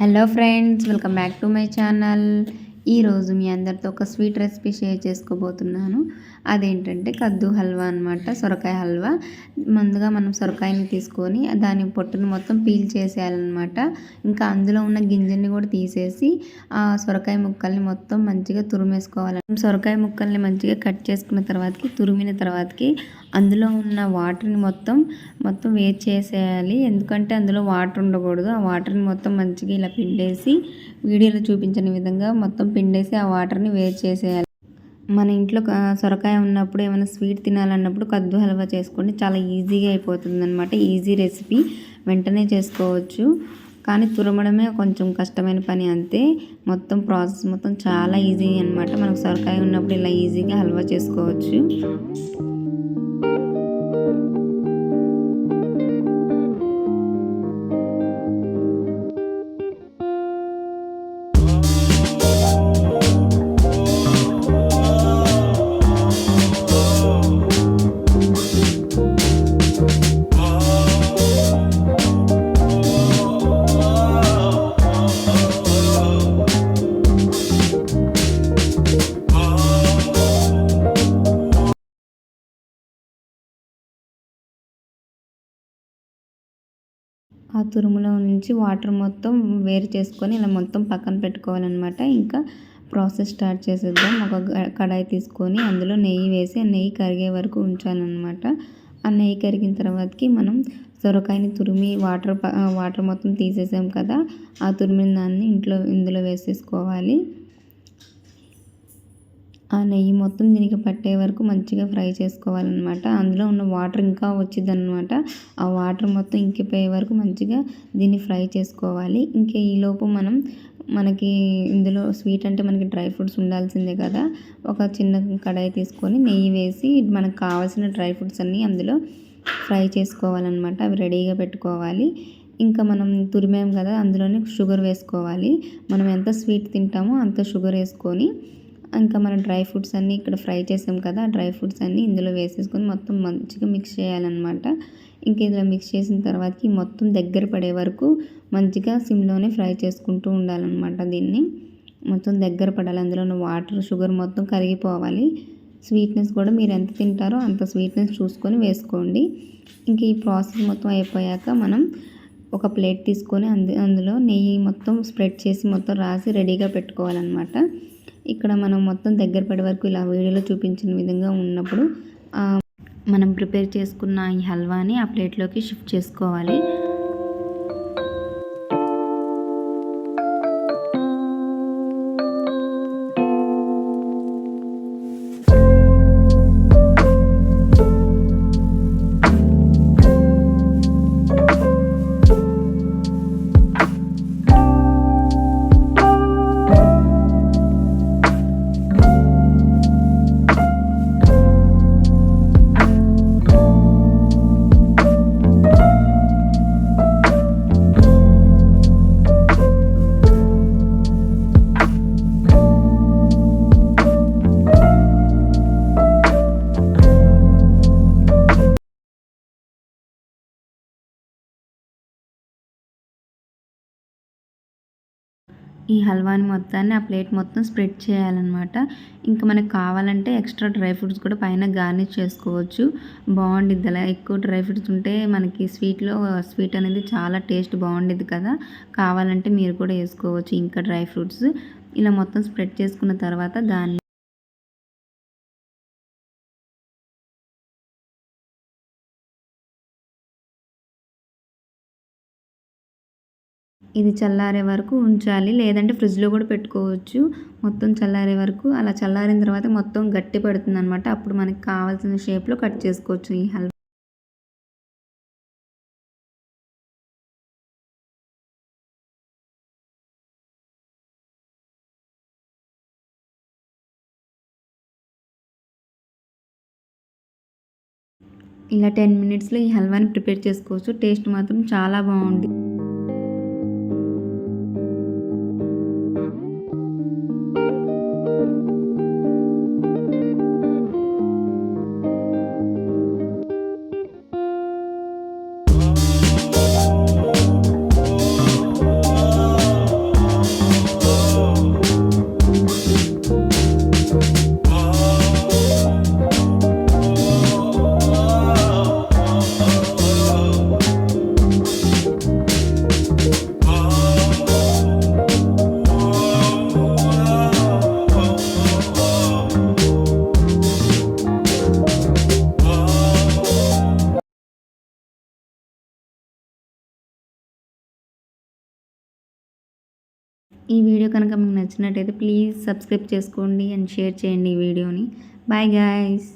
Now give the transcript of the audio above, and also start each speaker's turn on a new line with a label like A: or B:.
A: Hello friends, welcome back to my channel. ఈరోజు మీ అందరితో ఒక స్వీట్ రెసిపీ షేర్ చేసుకోబోతున్నాను. అదేంటంటే కద్దు హల్వా అనమాట, సొరకాయ హల్వా. ముందుగా మనం సొరకాయని తీసుకొని దాని పొట్టును మొత్తం పీల్ చేసేయాలన్నమాట. ఇంకా అందులో ఉన్న గింజల్ని కూడా తీసేసి ఆ సొరకాయ ముక్కల్ని మొత్తం మంచిగా తురిమేసుకోవాలి. సొరకాయ ముక్కల్ని మంచిగా కట్ చేసుకున్న తర్వాతకి, తురిమిన తర్వాతకి అందులో ఉన్న వాటర్ని మొత్తం వేడి చేసేయాలి. ఎందుకంటే అందులో వాటర్ ఉండకూడదు. ఆ వాటర్ని మొత్తం మంచిగా ఇలా పిండేసి, వీడియోలో చూపించిన విధంగా మొత్తం పిండేసి ఆ వాటర్ని వేడి చేసేయాలి. మన ఇంట్లో సొరకాయ ఉన్నప్పుడు ఏమైనా స్వీట్ తినాలన్నప్పుడు కద్దు హల్వా చేసుకోండి, చాలా ఈజీగా అయిపోతుంది అనమాట. ఈజీ రెసిపీ, వెంటనే చేసుకోవచ్చు. కానీ తురమడమే కొంచెం కష్టమైన పని అంతే. మొత్తం ప్రాసెస్ మొత్తం చాలా ఈజీ అనమాట. మనకు సొరకాయ ఉన్నప్పుడు ఇలా ఈజీగా హల్వా చేసుకోవచ్చు. ఆ తురుములో నుంచి వాటర్ మొత్తం వేరు చేసుకొని ఇలా మొత్తం పక్కన పెట్టుకోవాలన్నమాట. ఇంకా ప్రాసెస్ స్టార్ట్ చేసేద్దాం. ఒక కడాయి తీసుకొని అందులో నెయ్యి వేసి, ఆ నెయ్యి కరిగే వరకు ఉంచాలన్నమాట. ఆ నెయ్యి కరిగిన తర్వాతకి మనం సొరకాయని తురిమి వాటర్ మొత్తం తీసేసాం కదా, ఆ తురిమిన దాన్ని ఇందులో వేసేసుకోవాలి. ఆ నెయ్యి మొత్తం దీనికి పట్టే వరకు మంచిగా ఫ్రై చేసుకోవాలన్నమాట. అందులో ఉన్న వాటర్ ఇంకా వచ్చిందనమాట. ఆ వాటర్ మొత్తం ఇంకిపోయే వరకు మంచిగా దీన్ని ఫ్రై చేసుకోవాలి. ఇంకా ఈలోపు మనకి ఇందులో స్వీట్ అంటే మనకి డ్రై ఫ్రూట్స్ ఉండాల్సిందే కదా. ఒక చిన్న కడాయి తీసుకొని నెయ్యి వేసి మనకు కావాల్సిన డ్రై ఫ్రూట్స్ అన్నీ అందులో ఫ్రై చేసుకోవాలన్నమాట. అవి రెడీగా పెట్టుకోవాలి. ఇంకా మనం తురిమాం కదా, అందులోనే షుగర్ వేసుకోవాలి. మనం ఎంత స్వీట్ తింటామో అంత షుగర్ వేసుకొని, ఇంకా మనం డ్రై ఫ్రూట్స్ అన్నీ ఇక్కడ ఫ్రై చేసాం కదా, ఆ డ్రై ఫ్రూట్స్ అన్నీ ఇందులో వేసేసుకొని మొత్తం మంచిగా మిక్స్ చేయాలన్నమాట. ఇంక ఇందులో మిక్స్ చేసిన తర్వాతకి మొత్తం దగ్గర పడే వరకు మంచిగా సిమ్లోనే ఫ్రై చేసుకుంటూ ఉండాలన్నమాట. దీన్ని మొత్తం దగ్గర పడాలి. అందులో ఉన్న వాటర్, షుగర్ మొత్తం కరిగిపోవాలి. స్వీట్నెస్ కూడా మీరు ఎంత తింటారో అంత స్వీట్నెస్ చూసుకొని వేసుకోండి. ఇంక ఈ ప్రాసెస్ మొత్తం అయిపోయాక మనం ఒక ప్లేట్ తీసుకొని అందులో నెయ్యి మొత్తం స్ప్రెడ్ చేసి మొత్తం రాసి రెడీగా పెట్టుకోవాలన్నమాట. ఇక్కడ మనం మొత్తం దగ్గర పడే వరకు ఇలా వీడియోలో చూపించిన విధంగా ఉన్నప్పుడు మనం ప్రిపేర్ చేసుకున్న ఈ హల్వాని ఆ ప్లేట్లోకి షిఫ్ట్ చేసుకోవాలి. ఈ హల్వాని మొత్తాన్ని ఆ ప్లేట్ మొత్తం స్ప్రెడ్ చేయాలన్నమాట. ఇంకా మనకు కావాలంటే ఎక్స్ట్రా డ్రై ఫ్రూట్స్ కూడా పైన గార్నిష్ చేసుకోవచ్చు. బాగుండిద్ది. అలా ఎక్కువ డ్రై ఫ్రూట్స్ ఉంటే మనకి స్వీట్ అనేది చాలా టేస్ట్ బాగుండిద్ది కదా. కావాలంటే మీరు కూడా వేసుకోవచ్చు ఇంకా డ్రై ఫ్రూట్స్. ఇలా మొత్తం స్ప్రెడ్ చేసుకున్న తర్వాత దాన్ని ఇది చల్లారే వరకు ఉంచాలి, లేదంటే ఫ్రిడ్జ్లో కూడా పెట్టుకోవచ్చు. మొత్తం చల్లారే వరకు. అలా చల్లారిన తర్వాత మొత్తం గట్టి పడుతుంది అనమాట. అప్పుడు మనకి కావాల్సిన షేప్లో కట్ చేసుకోవచ్చు ఈ హల్వా. ఇలా 10 మినిట్స్లో ఈ హల్వాని ప్రిపేర్ చేసుకోవచ్చు. టేస్ట్ మాత్రం చాలా బాగుంది. ఈ వీడియో కనుక మీకు నచ్చినట్టయితే ప్లీజ్ సబ్స్క్రైబ్ చేసుకోండి అండ్ షేర్ చేయండి ఈ వీడియోని. Bye guys.